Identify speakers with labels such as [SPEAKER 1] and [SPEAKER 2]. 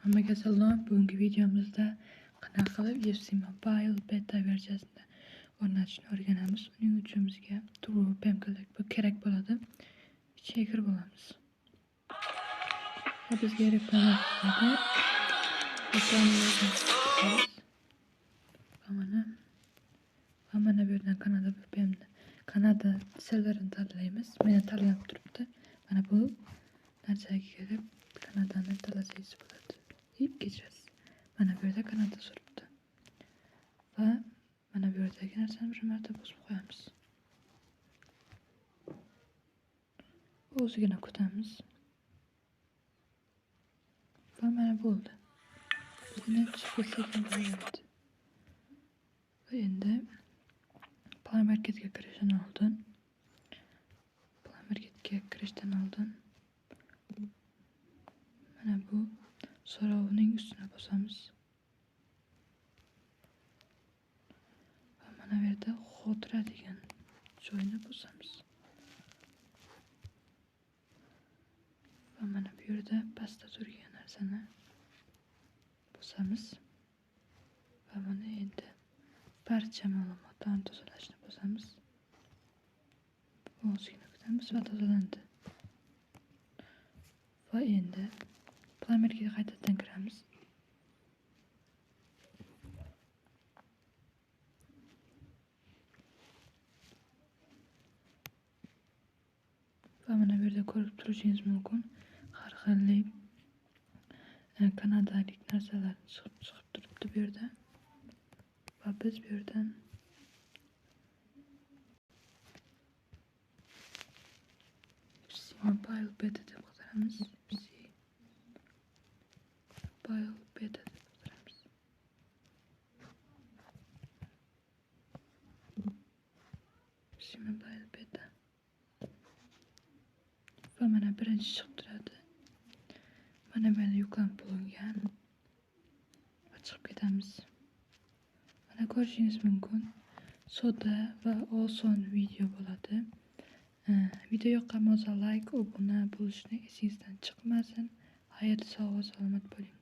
[SPEAKER 1] Hammaga salom. Bugungi videomizda qanaqa qilib FC Mobile beta versiyasini o'rnatishni o'rganamiz. Uning uchun bizga turli PMKlar kerak bo'ladi. Ichiga kirib olamiz. Va bizga reklama qiladi. Mana bu yerdan Kanada serverini tanlaymiz. Meni tanlab turibdi. Mana bu narsaga kirib Kanadani tanlasangiz bo'ladi. Kechirasiz. Mana bu yerda Kanada turibdi. Va mana bu yerdagi narsani bir marta bosib qo'yamiz. O'zigina kutamiz. Va mana bo'ldi. Bizning chiqib ketgan bo'lyapti. Va endi Play Marketga kirishdan oldin mana bu so'rovning ustuna bosamiz. Va mana bu yerda xotira degan joyni bosamiz. Va mana bu yerda pastda turgan narsani bosamiz. Va mana endi barcha ma'lumotlarni tozalashni bosamiz. Ozgina kutamiz va tozalandi. Va endi Play Marketga qaytadan kiramiz. Va mana bu yerda ko'rib turishingiz mumkin. Har xilli kanadalik narsalar chiqib turibdi bu yerda. Va biz bu yerdan Mobile beta deb qidiramiz. Mobile beta deb qidiramiz. Mobile beta. Va mana birinchi chiqib turadi. Mana meni yuklanib bo'lingan. Va chiqib ketamiz. Mana ko'rishingiz mumkin. Sodda va oson video bo'ladi. Video yoqqan bo'lsa like, obuna bo'lishni esingizdan chiqmasin. Xayr, sog' va salomat bo'ling.